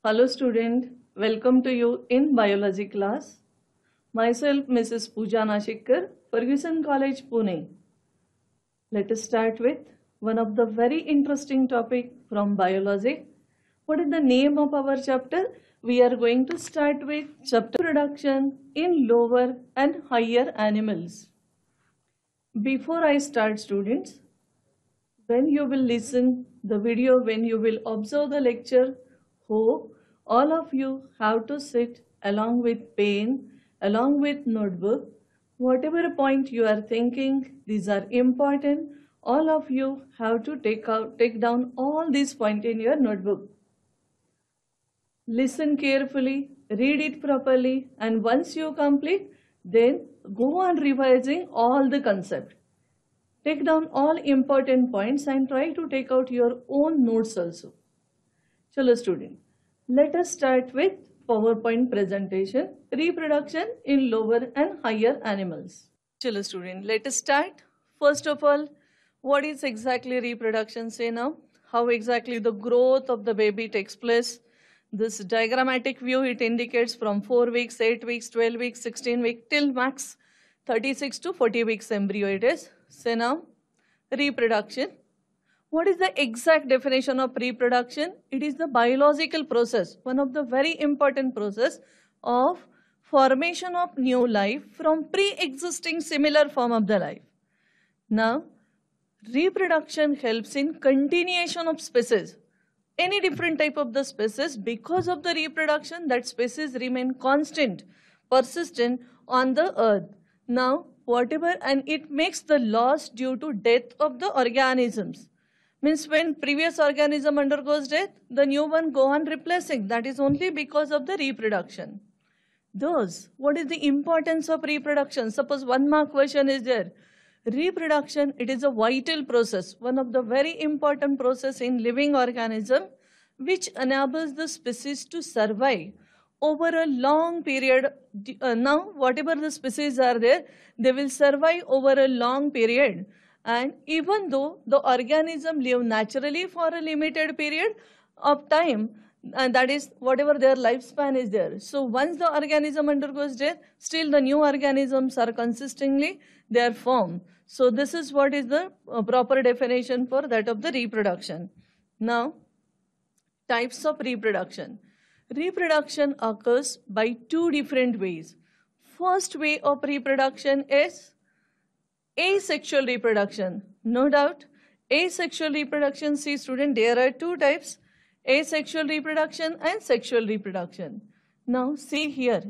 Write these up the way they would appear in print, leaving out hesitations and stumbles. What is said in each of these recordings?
Hello student, welcome to you in biology class. Myself Mrs. Pooja Nashikkar, Ferguson College, Pune. Let us start with one of the very interesting topic from biology. What is the name of our chapter? We are going to start with chapter reproduction in lower and higher animals. Before I start students, when you will listen the video, when you will observe the lecture, hope all of you have to sit along with pen, along with notebook. Whatever point you are thinking, these are important. All of you have to take down all these points in your notebook. Listen carefully, read it properly, and once you complete, then go on revising all the concept. Take down all important points and try to take out your own notes also. Chalo student, let us start with PowerPoint presentation, reproduction in lower and higher animals. Chalo student, let us start. First of all, what is exactly reproduction? Say now, how exactly the growth of the baby takes place. This diagrammatic view, it indicates from 4 weeks, 8 weeks, 12 weeks, 16 weeks till max 36 to 40 weeks embryo it is. Say now, reproduction. What is the exact definition of reproduction? It is the biological process, one of the very important process of formation of new life from pre-existing similar form of the life. Now, reproduction helps in continuation of species. Any different type of the species, because of the reproduction, that species remain constant, persistent on the earth. Now, whatever, and it makes the loss due to death of the organisms. Means when previous organism undergoes death, the new one go on replacing. That is only because of the reproduction. Thus, what is the importance of reproduction? Suppose one mark question is there. Reproduction, it is a vital process, one of the very important process in living organism, which enables the species to survive over a long period. Now, whatever the species are there, they will survive over a long period. And even though the organism live naturally for a limited period of time, and that is whatever their lifespan is there. So once the organism undergoes death, still the new organisms are consistently they are formed. So this is what is the proper definition for that of the reproduction. Now, types of reproduction. Reproduction occurs by two different ways. First way of reproduction is asexual reproduction. No doubt, asexual reproduction, see student, there are two types, asexual reproduction and sexual reproduction. Now see here,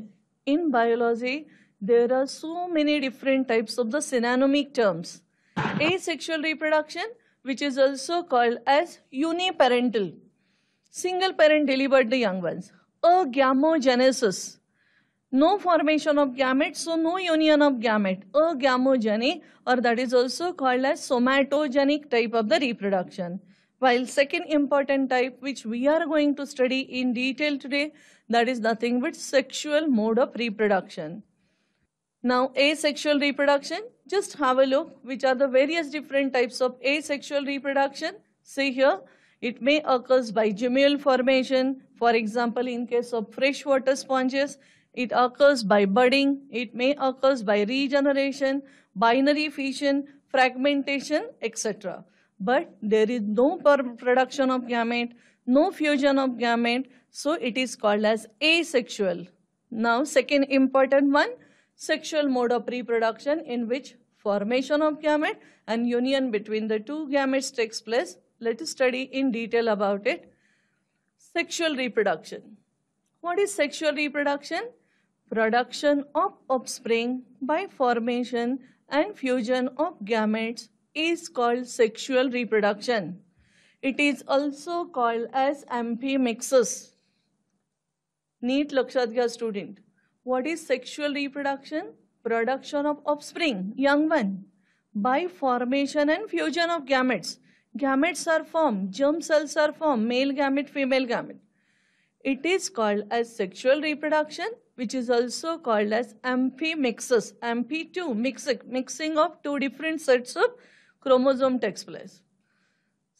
in biology, there are so many different types of the synonymic terms. Asexual reproduction, which is also called as uniparental. Single parent delivered the young ones. Agamogenesis. No formation of gametes, so no union of gamete. Agamogeny, or that is also called as somatogenic type of the reproduction. While second important type, which we are going to study in detail today, that is nothing but sexual mode of reproduction. Now, asexual reproduction, just have a look which are the various different types of asexual reproduction. See here, it may occur by gemmules formation. For example, in case of freshwater sponges, it occurs by budding. It may occur by regeneration, binary fission, fragmentation, etc. But there is no production of gamete, no fusion of gamete, so it is called as asexual. Now, second important one, sexual mode of reproduction, in which formation of gamete and union between the two gametes takes place. Let us study in detail about it. Sexual reproduction. What is sexual reproduction? Production of offspring by formation and fusion of gametes is called sexual reproduction. It is also called as amphimixis. Neat lakshat gya student. What is sexual reproduction? Production of offspring, young one, by formation and fusion of gametes. Gametes are formed, germ cells are formed, male gamete, female gamete. It is called as sexual reproduction, which is also called as amphimixis. Amphi two, mixing of two different sets of chromosome takes place.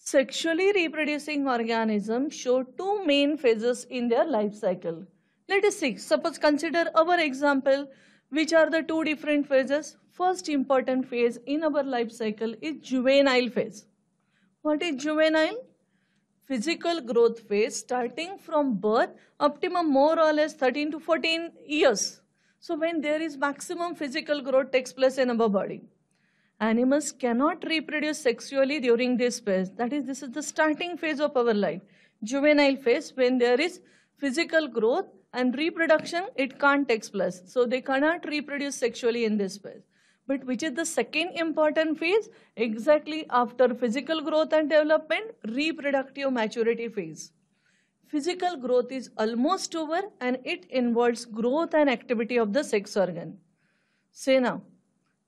Sexually reproducing organisms show two main phases in their life cycle. Let us see. Suppose consider our example. Which are the two different phases? First important phase in our life cycle is juvenile phase. What is juvenile? Physical growth phase starting from birth up to more or less 13 to 14 years. So when there is maximum physical growth takes place in our body. Animals cannot reproduce sexually during this phase. That is, this is the starting phase of our life. Juvenile phase, when there is physical growth and reproduction, it can't take place. So they cannot reproduce sexually in this phase. But which is the second important phase? Exactly after physical growth and development, reproductive maturity phase. Physical growth is almost over and it involves growth and activity of the sex organ. Say now,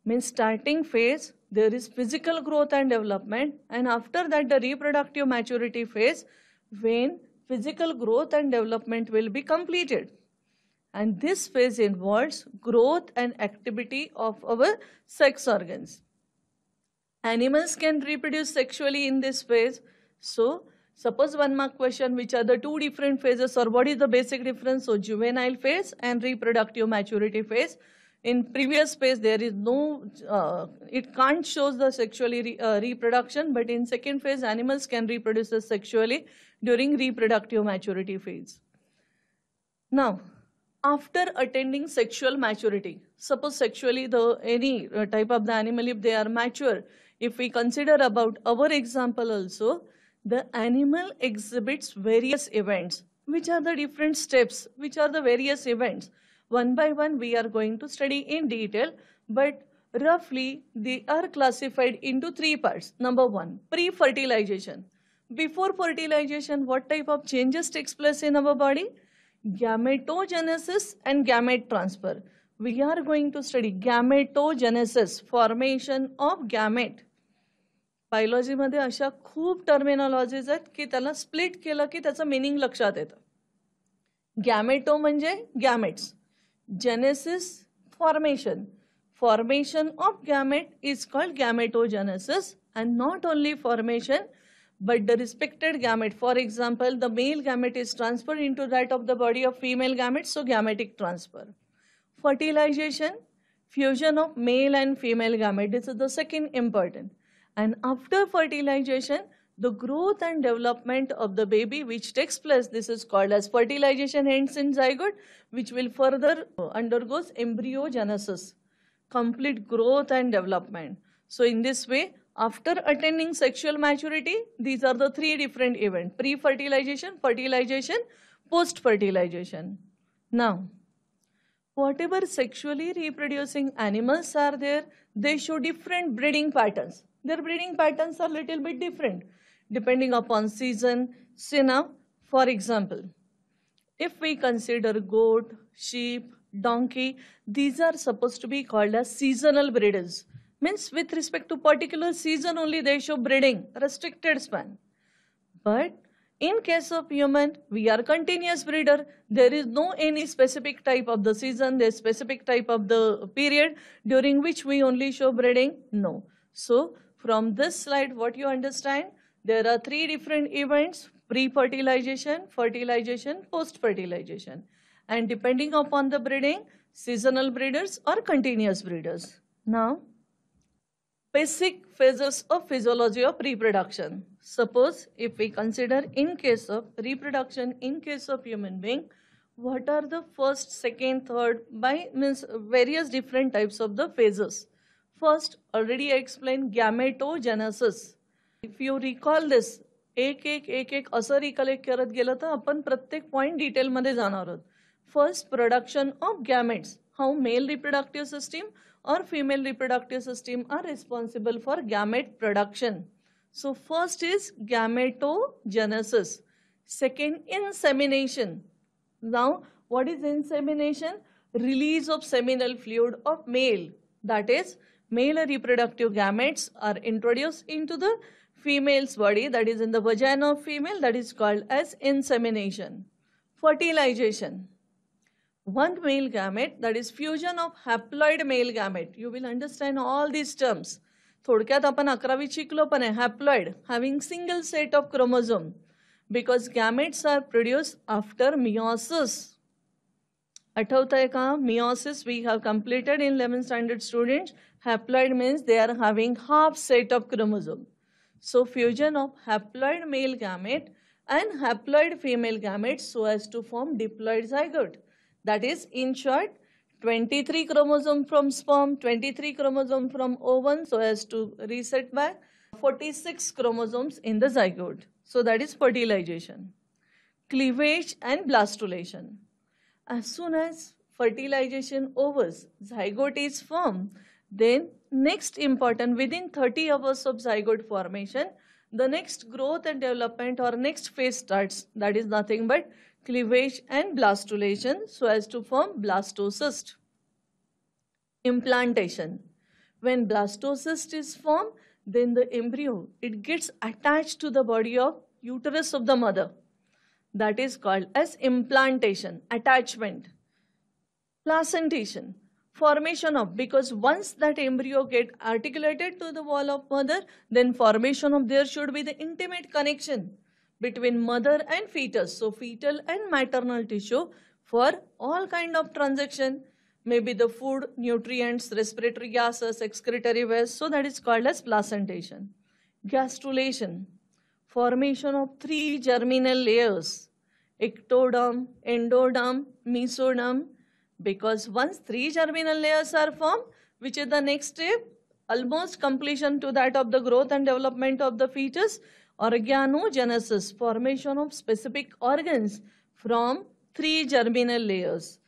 means starting phase, there is physical growth and development, and after that the reproductive maturity phase, when physical growth and development will be completed. And this phase involves growth and activity of our sex organs. Animals can reproduce sexually in this phase. So, suppose one mark question, which are the two different phases or what is the basic difference? So, juvenile phase and reproductive maturity phase. In previous phase, there is no, it can't show the sexually reproduction, but in second phase, animals can reproduce sexually during reproductive maturity phase. Now, after attaining sexual maturity, suppose sexually any type of the animal, if they are mature, if we consider about our example also, the animal exhibits various events. Which are the different steps? Which are the various events? One by one we are going to study in detail, but roughly they are classified into three parts. Number one, pre-fertilization. Before fertilization, what type of changes takes place in our body? Gametogenesis and gamete transfer. We are going to study gametogenesis, formation of gamete. Biology मध्ये अशा खूप टर्मिनॉलॉजीज आहेत की त्याला split केलं की त्याचं meaning लक्षात येतं. गॅमेटो म्हणजे gametes, genesis formation, formation of gamete is called gametogenesis, and not only formation but the respected gamete. For example, the male gamete is transferred into that of the body of female gamete, so gametic transfer. Fertilization, fusion of male and female gamete, this is the second important. And after fertilization, the growth and development of the baby which takes place, this is called as fertilization ends in zygote, which will further undergoes embryogenesis, complete growth and development. So in this way, after attaining sexual maturity, these are the three different events: pre-fertilization, fertilization, post-fertilization. Now, whatever sexually reproducing animals are there, they show different breeding patterns. Their breeding patterns are little bit different depending upon season. See now, for example, if we consider goat, sheep, donkey, these are supposed to be called as seasonal breeders. Means with respect to particular season only they show breeding, restricted span. But in case of human, we are continuous breeder. There is no any specific type of the season, there is specific type of the period during which we only show breeding. No. So from this slide, what you understand, there are three different events: pre-fertilization, fertilization, post-fertilization. And depending upon the breeding, seasonal breeders or continuous breeders. Now, basic phases of physiology of reproduction. Suppose if we consider in case of reproduction, in case of human being, what are the first, second, third, by means various different types of the phases. First, already I explained gametogenesis. If you recall this, एक असं recollect करत गेलं तर आपण प्रत्येक point detail मध्ये जाणार आहोत. First, production of gametes. How mail reproductive system or female reproductive system are responsible for gamete production. So first is gametogenesis. Second, insemination. Now, what is insemination? Release of seminal fluid of male. That is, male reproductive gametes are introduced into the female's body, that is in the vagina of female, that is called as insemination. Fertilization. One male gamete, that is fusion of haploid male gamete. You will understand all these terms. थोडक्यात आपण 11वीत शिकलो पण आहे, haploid having single set of chromosome because gametes are produce after meiosis. आठवतंय का? Meiosis we have completed in 11th standard students. Haploid means they are having half set of chromosome. So fusion of haploid male gamete and haploid female gamete so as to form diploid zygote. That is, in short, 23 chromosome from sperm, 23 chromosome from ovum so as to reset back 46 chromosomes in the zygote. So that is fertilization. Cleavage and blastulation. As soon as fertilization overs, zygote is formed, then next important, within 30 hours of zygote formation, the next growth and development or next phase starts. That is nothing but cleavage and blastulation so as to form blastocyst. Implantation. When blastocyst is formed, then the embryo, it gets attached to the body of uterus of the mother. That is called as implantation, attachment. Placentation, formation of, because once that embryo get articulated to the wall of mother, then formation of there should be the intimate connection between mother and fetus. So fetal and maternal tissue for all kind of transaction, maybe the food, nutrients, respiratory gases, excretory waste. So that is called as placentation. Gastrulation, formation of 3 germinal layers, ectoderm, endoderm, mesoderm, because once 3 germinal layers are formed, which is the next step, almost completion to that of the growth and development of the fetus, organogenesis, formation of specific organs from 3 germinal layers.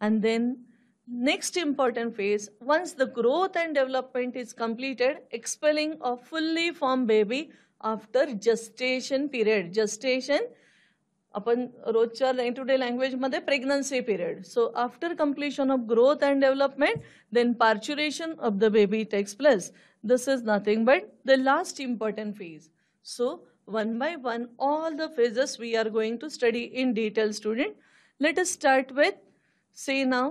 And then next important phase, once the growth and development is completed, expelling of fully formed baby after gestation period. Gestation, आपण रोजच्या day to day लँग्वेजमध्ये pregnancy period. So after completion of growth and development, then parturition of the baby takes place. This is nothing but the last important phase. So one by one all the phases we are going to study in detail, student. Let us start with, say now,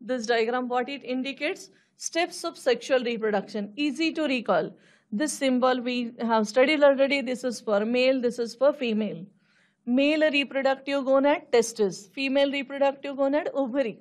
this diagram, what it indicates. Steps of sexual reproduction, easy to recall. This symbol we have studied already. This is for male, this is for female. Male reproductive gonad, testis. Female reproductive gonad, ovary.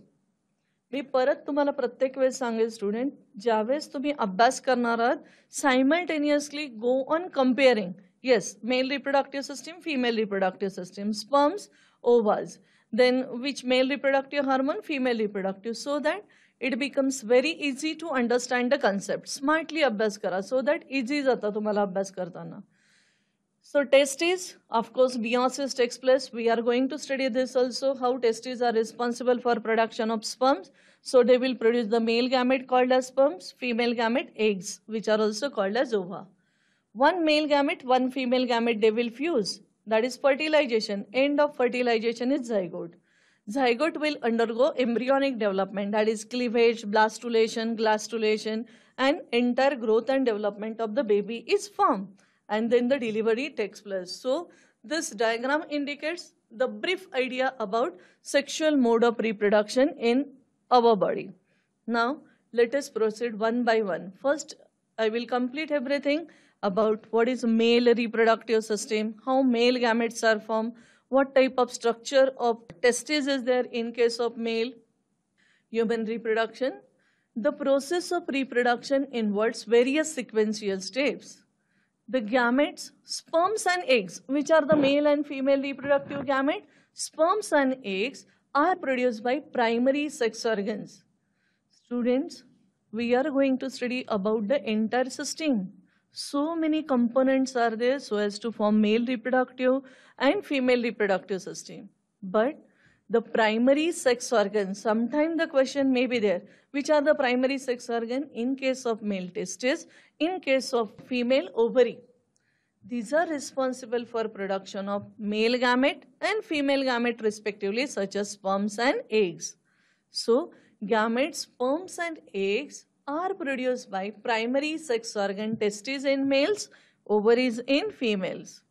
मी परत तुम्हाला प्रत्येक वेळेस सांगेल student, ज्यावेळेस तुम्ही अभ्यास करणार आहात, simultaneously go on comparing. Yes, male reproductive system, female reproductive system, sperms, ovas, then which male reproductive hormone, female reproductive, so that it becomes very easy to understand the concept. Smartly अभ्यास करा so that easy जाता तुम्हाला अभ्यास करताना. So testes, of course, meiosis takes place. We are going to study this also, how testes are responsible for production of sperms. So they will produce the male gamete called as sperms, female gamete eggs, which are also called as ova. One male gamete, one female gamete, they will fuse. That is fertilization. End of fertilization is zygote. Zygote will undergo embryonic development, that is cleavage, blastulation, glastulation, and entire growth and development of the baby is formed. And then the delivery takes place. So this diagram indicates the brief idea about sexual mode of reproduction in our body. Now let us proceed one by one. First, I will complete everything about what is male reproductive system, how male gametes are formed, what type of structure of testes is there in case of male human reproduction. The process of reproduction involves various sequential steps. The gametes, sperms and eggs, which are the male and female reproductive gamete, sperms and eggs are produced by primary sex organs. Students, we are going to study about the entire system. So many components are there so as to form male reproductive and female reproductive system. But the primary sex organs, sometimes the question may be there, which are the primary sex organ in case of male testes, in case of female ovary. These are responsible for production of male gamete and female gamete respectively, such as sperms and eggs. So gametes, sperms and eggs are produced by primary sex organ, testes in males, ovaries in females.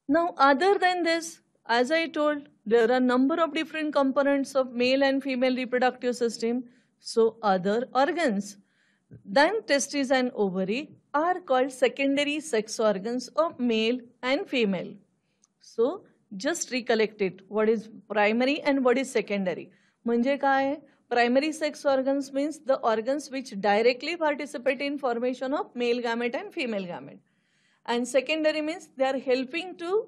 Now other than this, as I told, there are a number of different components of male and female reproductive system. So other organs, Then testes and ovary are called secondary sex organs of male and female. So just recollect it. What is primary and what is secondary? म्हणजे काय? Primary sex organs means the organs which directly participate in formation of male gamete and female gamete. And secondary means they are helping to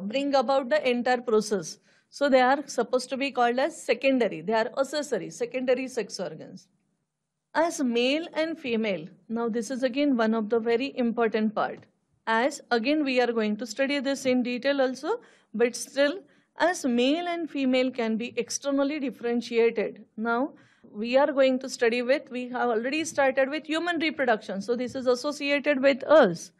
bring about the entire process. So they are supposed to be called as secondary. They are accessory, secondary sex organs. As male and female, now this is again one of the very important part. As again we are going to study this in detail also, but still as male and female can be externally differentiated. Now we are going to study with, we have already started with human reproduction. So this is associated with us.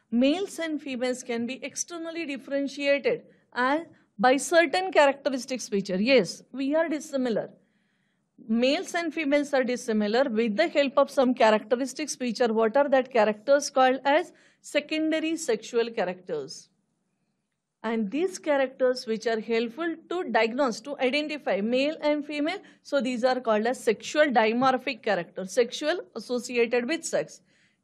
Males and females can be externally differentiated and by certain characteristics feature. Yes, we are dissimilar. Males and females are dissimilar with the help of some characteristics feature. What are that characters called as secondary sexual characters? And these characters which are helpful to diagnose, to identify male and female, so these are called as sexual dimorphic characters, sexual associated with sex.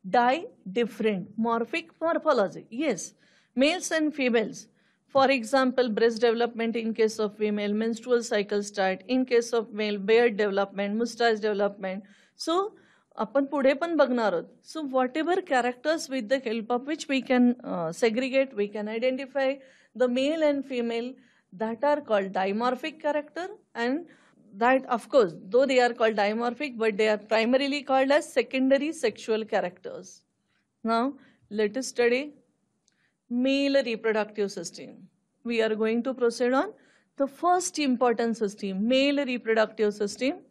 Di, different, morphic, morphology. Yes, males and females. For example, breast development in case of female, menstrual cycle start, in case of male, beard development, mustache development. So, आपण पुढे पण बघणार आहोत. So, whatever characters with the help of which we can segregate, we can identify the male and female, that are called dimorphic character, and that of course, though they are called dimorphic, but they are primarily called as secondary sexual characters. Now, let us study male reproductive system. We are going to proceed on the first important system, male reproductive system.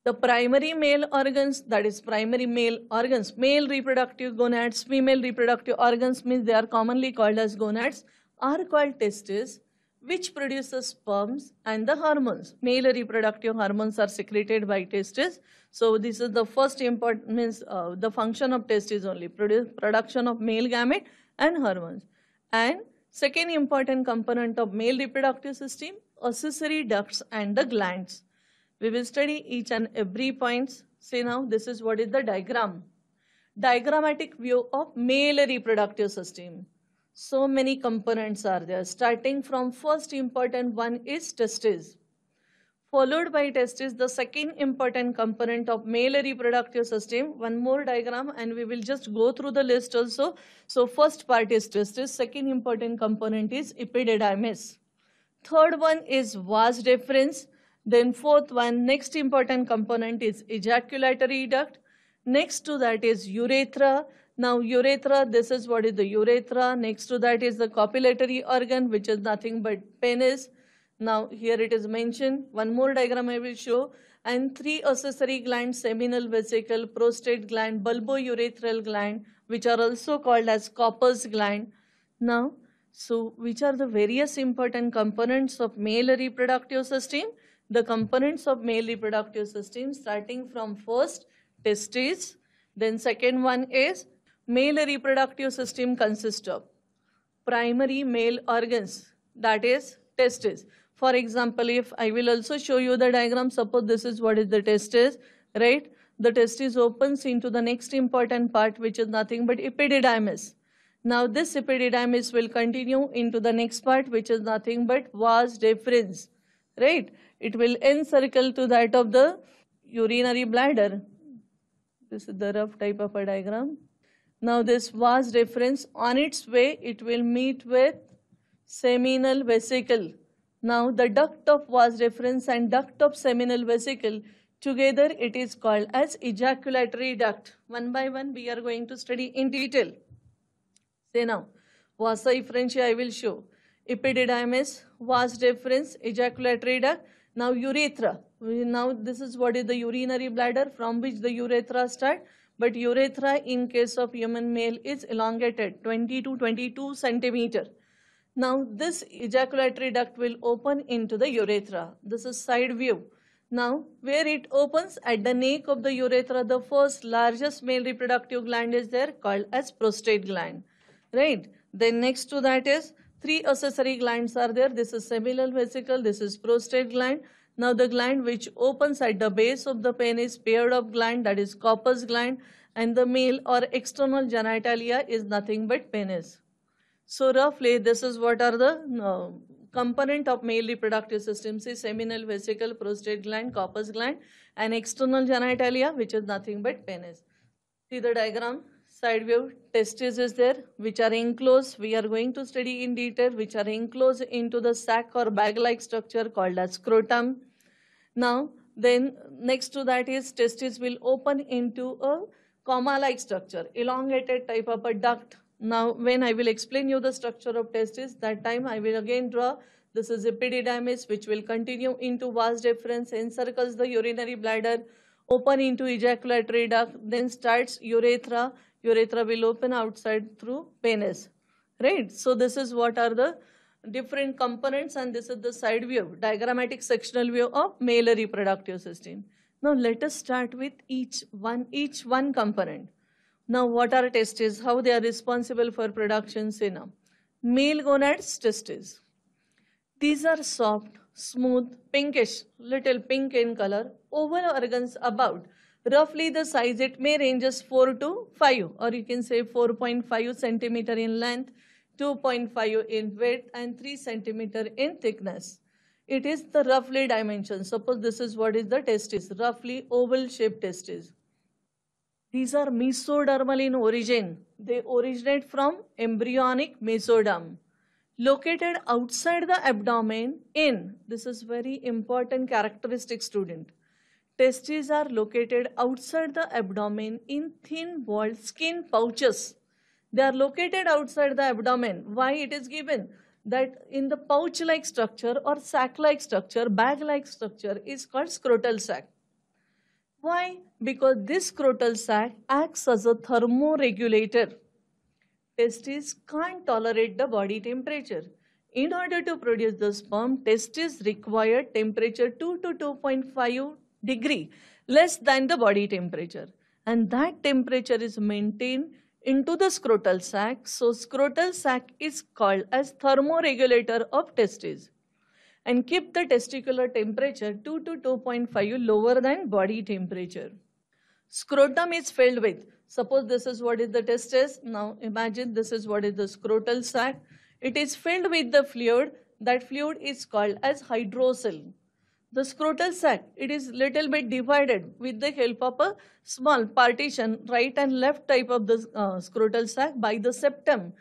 The primary male organs, that is primary male organs, male reproductive gonads, female reproductive organs means they are commonly called as gonads, are called testes, which produces sperms and the hormones. Male reproductive hormones are secreted by testes. So this is the first important, means the function of testes only, production of male gamete and hormones. And second important component of male reproductive system, accessory ducts and the glands. We will study each and every point. See now, this is what is the diagram. Diagrammatic view of male reproductive system. So many components are there. Starting from first important one is testes. Followed by testes, the second important component of male reproductive system. One more diagram and we will just go through the list also. So first part is testes. Second important component is epididymis. Third one is vas deferens. Then fourth one, next important component is ejaculatory duct. Next to that is urethra. Now urethra, this is what is the urethra. Next to that is the copulatory organ, which is nothing but penis. Now here it is mentioned. One more diagram I will show. And three accessory glands, seminal vesicle, prostate gland, bulbourethral gland, which are also called as Copper's gland. Now, so which are the various important components of male reproductive system? The components of male reproductive system starting from first testes, then second one is male reproductive system consists of primary male organs, that is testes. For example, if I will also show you the diagram, suppose this is what is the testes, right? The testis opens into the next important part, which is nothing but epididymis. Now this epididymis will continue into the next part, which is nothing but vas deferens, right? It will encircle to that of the urinary bladder. This is the rough type of a diagram. Now this vas deferens, on its way, it will meet with seminal vesicle. Now the duct of vas deferens and duct of seminal vesicle, together it is called as ejaculatory duct. One by one we are going to study in detail. Say now, vasa efferentia I will show. Epididymis, vas deferens, ejaculatory duct. Now urethra. Now this is what is the urinary bladder from which the urethra start. But urethra in case of human male is elongated, 20 to 22 centimeter. Now this ejaculatory duct will open into the urethra. This is side view. Now where it opens at the nape of the urethra, the first largest male reproductive gland is there called as prostate gland. Right? Then next to that is three accessory glands are there. This is seminal vesicle, this is prostate gland. Now the gland which opens at the base of the penis, paired of gland, that is corpus gland, and the male or external genitalia is nothing but penis. So roughly this is what are the component of male reproductive system. See, seminal vesicle, prostate gland, corpus gland, and external genitalia, which is nothing but penis. See the diagram, side view, testes is there, which are enclosed. We are going to study in detail, which are enclosed into the sac or bag-like structure called as scrotum. Now, then next to that is testes will open into a comma-like structure, elongated type of a duct. Now, when I will explain you the structure of testes, that time I will again draw. This is epididymis, which will continue into vas deferens, encircles the urinary bladder, open into ejaculatory duct, then starts urethra. Urethra will open outside through penis, right? So this is what are the different components, and this is the side view, diagrammatic sectional view of male reproductive system. Now let us start with each one component. Now what are testes? How they are responsible for production? Say now, male gonads, testes. These are soft, smooth, pinkish, little pink in color, oval organs about. Roughly the size, it may ranges 4 to 5, or you can say 4.5 centimeter in length, 2.5 in width, and 3 centimeter in thickness. It is the roughly dimension. Suppose this is what is the testis, roughly oval shaped testis. These are mesodermal in origin. They originate from embryonic mesoderm. Located outside the abdomen in, this is very important characteristic, student. Testes are located outside the abdomen in thin walled skin pouches. They are located outside the abdomen. Why it is given? That in the pouch-like structure or sac-like structure, bag-like structure is called scrotal sac. Why? Because this scrotal sac acts as a thermoregulator. Testes can't tolerate the body temperature. In order to produce the sperm, testes require temperature 2 to 2.5 degree less than the body temperature. And that temperature is maintained into the scrotal sac. So scrotal sac is called as thermoregulator of testes and keep the testicular temperature 2 to 2.5 lower than body temperature. Scrotum is filled with, suppose this is what is the testis. Now imagine this is what is the scrotal sac. It is filled with the fluid. That fluid is called as hydrocele. The scrotal sac, it is little bit divided with the help of a small partition, right and left type of the scrotal sac by the septum.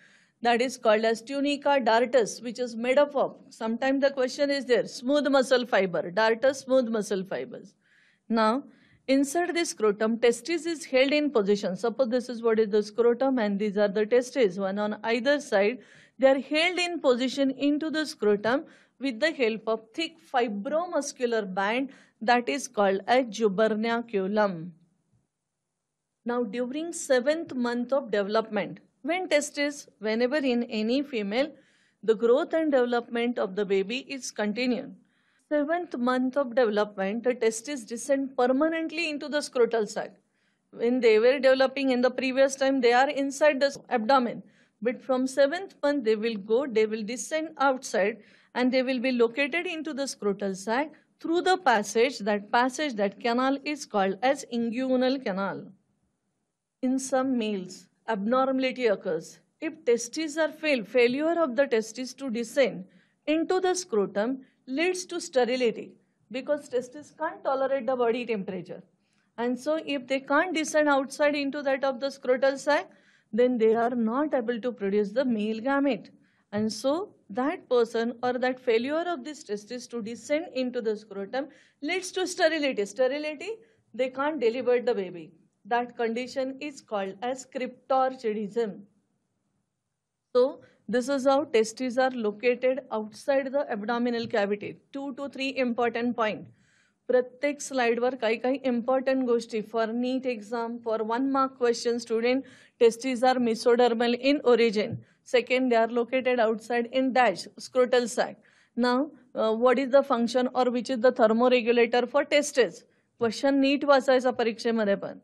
That is called as tunica dartus, which is made up of, sometimes the question is there, smooth muscle fiber, dartus, smooth muscle fibers. Now, inside the scrotum, testis is held in position. Suppose this is what is the scrotum and these are the testes, one on either side. They are held in position into the scrotum with the help of thick fibromuscular band that is called a gubernaculum. Now during 7th month of development, when testis, whenever in any female, the growth and development of the baby is continued. 7th month of development, the testis descend permanently into the scrotal sac. When they were developing in the previous time, they are inside the abdomen. But from 7th month, they will descend outside and they will be located into the scrotal sac through the passage. That canal is called as inguinal canal. In some males, abnormality occurs. If testes are failure of the testes to descend into the scrotum leads to sterility, because testes can't tolerate the body temperature. And so if they can't descend outside into that of the scrotal sac, then they are not able to produce the male gamete. And so that person or that failure of this testis to descend into the scrotum leads to sterility. Sterility, they can't deliver the baby. That condition is called as cryptorchidism. So this is how testes are located outside the abdominal cavity. 2 to 3 important points. प्रत्येक स्लाइडवर काही काही important गोष्टी for NEET exam for 1 mark question student. Testes are mesodermal in origin. Second, they are located outside in dash scrotal sac. Now what is the function or which is the thermoregulator for testes? Question नीट वाचायचा परीक्षेमध्ये पण.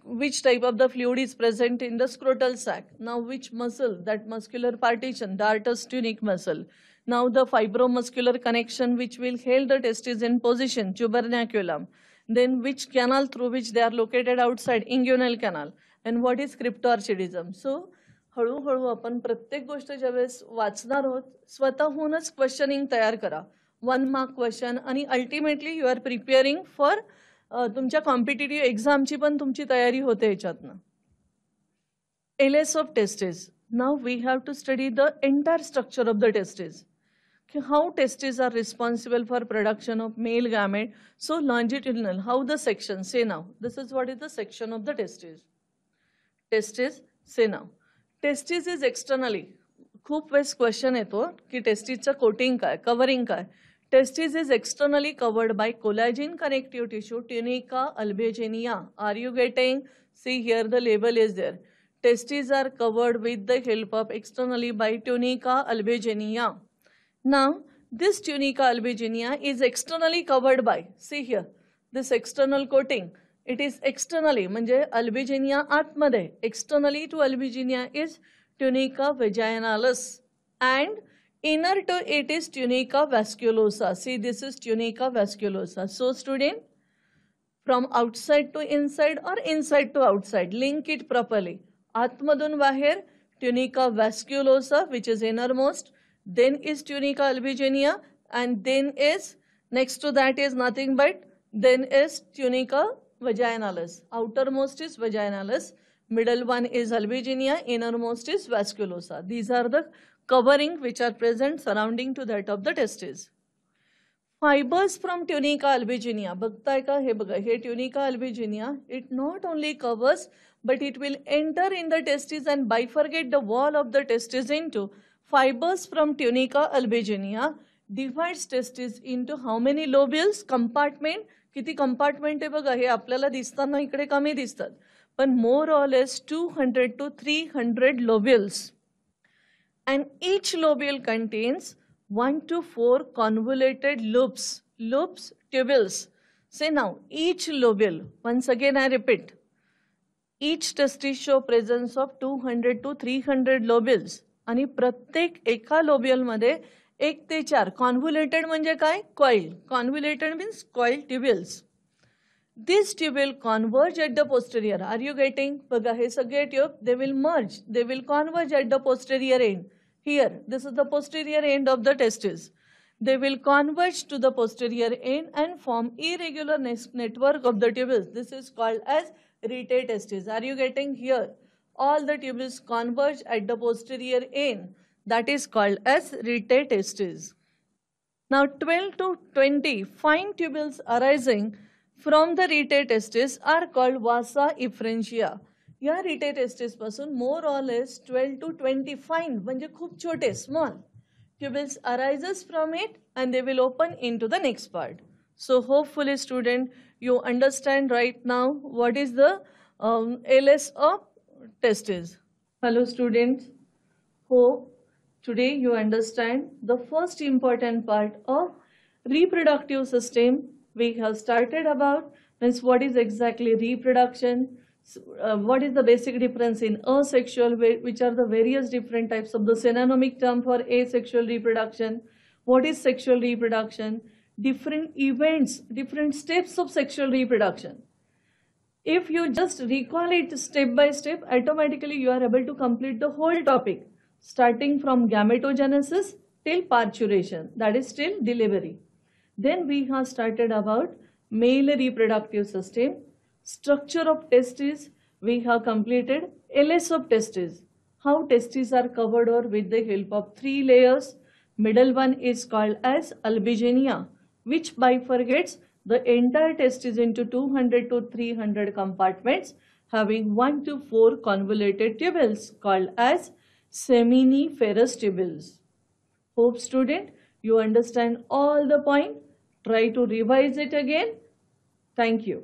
Which type of the fluid is present in the scrotal sac? Now which muscle? That muscular partition, dartus tunic muscle. Now the fibromuscular connection which will hold the testes in position, tubernaculum. Then which canal through which they are located outside, inguinal canal. And what is cryptorchidism? So हळूहळू आपण प्रत्येक गोष्ट ज्यावेळेस वाचणार आहोत स्वतःहूनच questioning तयार करा. 1 मार्क क्वेश्चन आणि ultimately you are preparing for तुमच्या कॉम्पिटिटिव्ह एक्झामची पण तुमची तयारी होते याच्यातनं. LS of testes. Now we have to study the entire structure of the testes. How testes are responsible for production of male gamete. So longitudinal, how the section, say now. This is what is the section of the testes. Testes, say now. Testes is externally. खूप वेळेस question येतो की टेस्टिसचं coating काय, covering काय. Testis is externally covered by collagen connective tissue, tunica albuginea. Are you getting? See here the label is there. Testes are covered with the help of externally by tunica albuginea. Now, this tunica albuginea is externally covered by, see here, this external coating. It is externally, म्हणजे albuginea आतमध्ये. Externally to albuginea is tunica vaginalis. And inner to it is tunica vasculosa. See, this is tunica vasculosa. So, student, from outside to inside or inside to outside, link it properly. आतमधून बाहेर tunica vasculosa, which is innermost, then is tunica albuginea, and then is, next to that is nothing but, then is tunica vaginalis. Outermost is vaginalis, middle one is albuginea, innermost is vasculosa. These are the covering which are present surrounding to that of the testes. Fibers from tunica albuginea. बघताय का हे बघा, हे tunica albuginea, it not only covers but it will enter in the testes and bifurcate the wall of the testes into. Fibers from tunica albuginea divides testes into how many lobules? Compartment. किती compartment आहे बघा, हे आपल्याला दिसताना इकडे कमी दिसतात, पण more or less 200 to 300 lobules. And each lobule contains 1 to 4 convoluted loops. Loops, tubules. Say now, each lobule, once again I repeat, each testis show presence of 200 to 300 lobules. आणि प्रत्येक एका लोब्युल मध्ये 1 ते 4 कॉन्व्होल्युटेड म्हणजे काय? Coil. Convoluted means coil tubules. This tubule converge at the posterior. Are you getting? बघा हे सगळे tube, they will merge, they will converge at the posterior end. Here, this is the posterior end of the testis. They will converge to the posterior end and form irregular network of the tubules. This is called as rete testis. Are you getting here? All the tubules converge at the posterior end. That is called as rete testis. Now 12 to 20 fine tubules arising from the rete testis are called vasa efferentia. या rete testis पासून more or less 12 to 20 fine म्हणजे खूप छोटे small tubules arises from it and they will open into the next part. So hopefully student you understand right now what is the LS of testis. Hello students, hope today you understand the first important part of reproductive system. We have started about means what is exactly reproduction, what is the basic difference in asexual, which are the various different types of the synonymic term for asexual reproduction, what is sexual reproduction, different events, different steps of sexual reproduction. If you just recall it step by step, automatically you are able to complete the whole topic, starting from gametogenesis till parturition, that is till delivery. Then we have started about male reproductive system, structure of testes, we have completed LS of testes, how testes are covered or with the help of 3 layers. Middle one is called as albuginea, which bifurcates the entire testis into 200 to 300 compartments having 1 to 4 convoluted tubules called as seminiferous tubules. Hope student you understand all the point. Try to revise it again. Thank you.